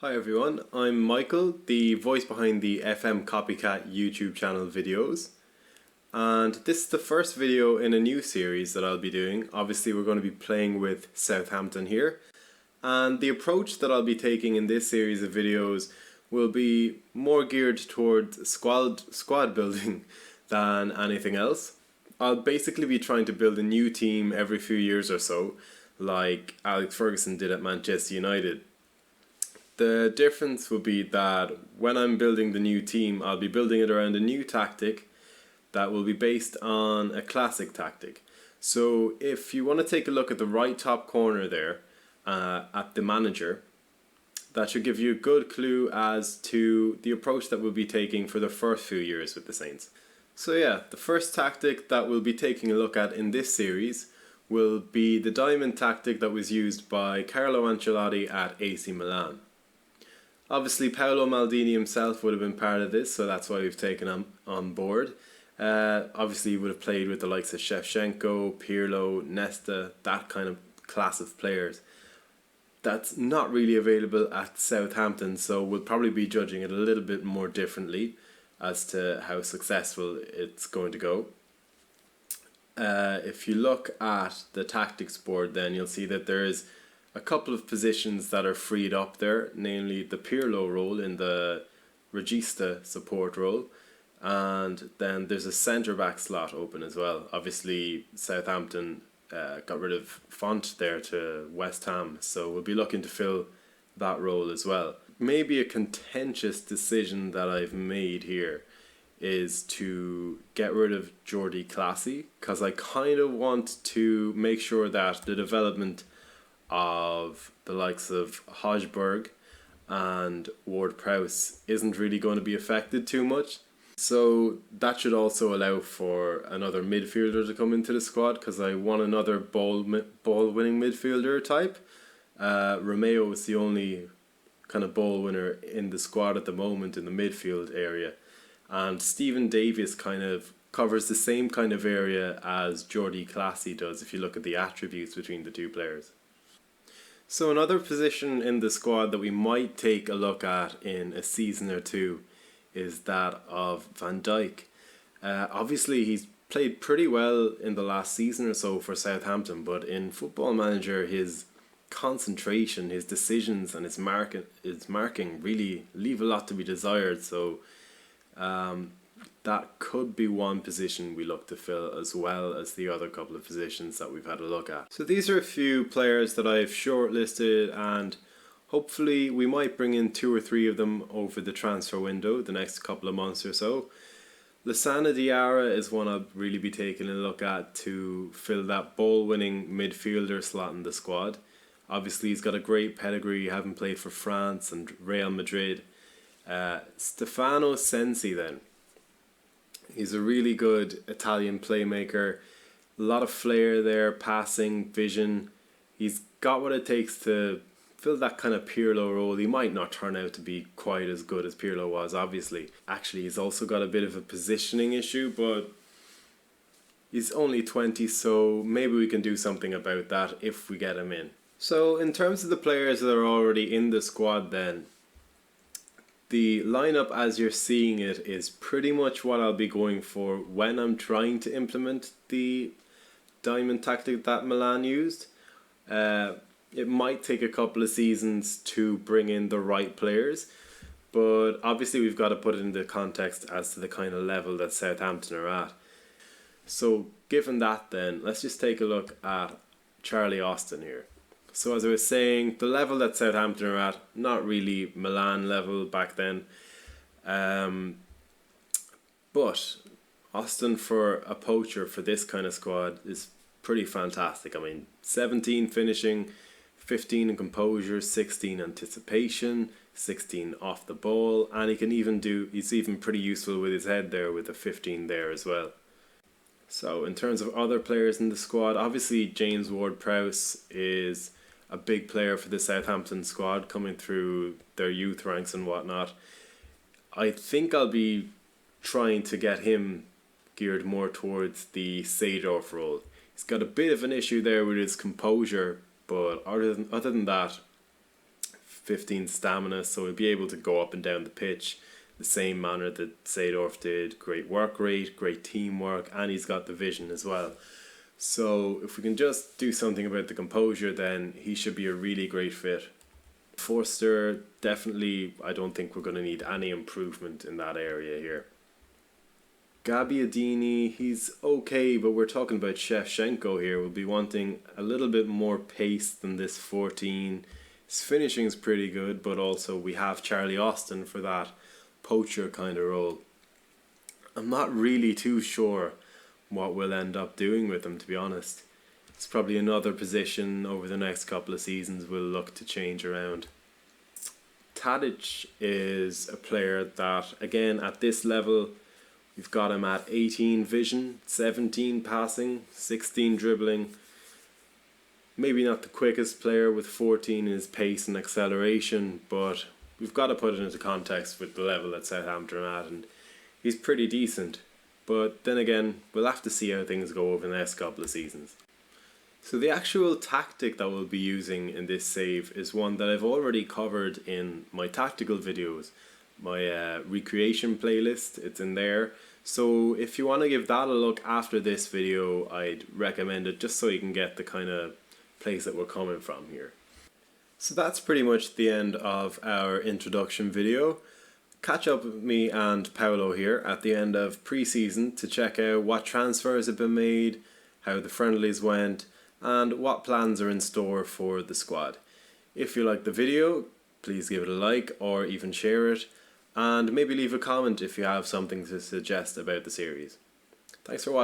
Hi everyone, I'm Michael, the voice behind the FM Copycat YouTube channel videos. And this is the first video in a new series that I'll be doing. Obviously we're going to be playing with Southampton here. And the approach that I'll be taking in this series of videos will be more geared towards squad building than anything else. I'll basically be trying to build a new team every few years or so, like Alex Ferguson did at Manchester United. The difference will be that when I'm building the new team, I'll be building it around a new tactic that will be based on a classic tactic. So if you want to take a look at the right top corner there, at the manager, that should give you a good clue as to the approach that we'll be taking for the first few years with the Saints. So yeah, the first tactic that we'll be taking a look at in this series will be the diamond tactic that was used by Carlo Ancelotti at AC Milan. Obviously, Paolo Maldini himself would have been part of this, so that's why we've taken him on board. Obviously, he would have played with the likes of Shevchenko, Pirlo, Nesta, that kind of class of players. That's not really available at Southampton, so we'll probably be judging it a little bit more differently as to how successful it's going to go. If you look at the tactics board, then you'll see that there is a couple of positions that are freed up there, namely the Pirlo role in the Regista support role, and then there's a centre-back slot open as well. Obviously, Southampton got rid of Font there to West Ham, so we'll be looking to fill that role as well. Maybe a contentious decision that I've made here is to get rid of Jordi Clasie, because I kind of want to make sure that the development of the likes of Hojberg and Ward-Prowse isn't really going to be affected too much. So that should also allow for another midfielder to come into the squad, because I want another ball-winning midfielder type. Romeo is the only kind of ball winner in the squad at the moment in the midfield area. And Stephen Davies kind of covers the same kind of area as Jordi Clasie does if you look at the attributes between the two players. So another position in the squad that we might take a look at in a season or two is that of Van Dijk. Obviously he's played pretty well in the last season or so for Southampton, but in Football Manager his concentration, his decisions and his marking really leave a lot to be desired, so that could be one position we look to fill, as well as the other couple of positions that we've had a look at. So these are a few players that I've shortlisted, and hopefully we might bring in 2 or 3 of them over the transfer window the next couple of months or so. Lassana Diarra is one I'll really be taking a look at to fill that ball-winning midfielder slot in the squad. Obviously he's got a great pedigree, having played for France and Real Madrid. Stefano Sensi then. He's a really good Italian playmaker, a lot of flair there, passing, vision. He's got what it takes to fill that kind of Pirlo role. He might not turn out to be quite as good as Pirlo was, obviously. Actually, he's also got a bit of a positioning issue, but he's only 20, so maybe we can do something about that if we get him in. So in terms of the players that are already in the squad then, the lineup as you're seeing it is pretty much what I'll be going for when I'm trying to implement the diamond tactic that Milan used. It might take a couple of seasons to bring in the right players, but obviously we've got to put it into context as to the kind of level that Southampton are at. So given that then, let's just take a look at Charlie Austin here. So as I was saying, the level that Southampton are at, not really Milan level back then. But Austin for a poacher for this kind of squad is pretty fantastic. I mean, 17 finishing, 15 in composure, 16 anticipation, 16 off the ball, and he's even pretty useful with his head there with a 15 there as well. So in terms of other players in the squad, obviously James Ward-Prowse is a big player for the Southampton squad coming through their youth ranks and whatnot. I think I'll be trying to get him geared more towards the Seedorf role. He's got a bit of an issue there with his composure, but other than that, 15 stamina, so he'll be able to go up and down the pitch the same manner that Seedorf did. Great work rate, great teamwork, and he's got the vision as well. So if we can just do something about the composure, then he should be a really great fit. Forster, definitely, I don't think we're going to need any improvement in that area here. Gabbiadini, he's okay, but we're talking about Shevchenko here. We'll be wanting a little bit more pace than this 14. His finishing is pretty good, but also we have Charlie Austin for that poacher kind of role. I'm not really too sure what we'll end up doing with him, to be honest. It's probably another position over the next couple of seasons we'll look to change around. Tadic is a player that, again, at this level, we've got him at 18 vision, 17 passing, 16 dribbling. Maybe not the quickest player with 14 in his pace and acceleration, but we've got to put it into context with the level that Southampton are at, and he's pretty decent. But then again, we'll have to see how things go over the next couple of seasons. So the actual tactic that we'll be using in this save is one that I've already covered in my tactical videos, my recreation playlist. It's in there. So if you want to give that a look after this video, I'd recommend it, just so you can get the kind of place that we're coming from here. So that's pretty much the end of our introduction video. Catch up with me and Paolo here at the end of pre-season to check out what transfers have been made, how the friendlies went, and what plans are in store for the squad. If you like the video, please give it a like or even share it, and maybe leave a comment if you have something to suggest about the series. Thanks for watching.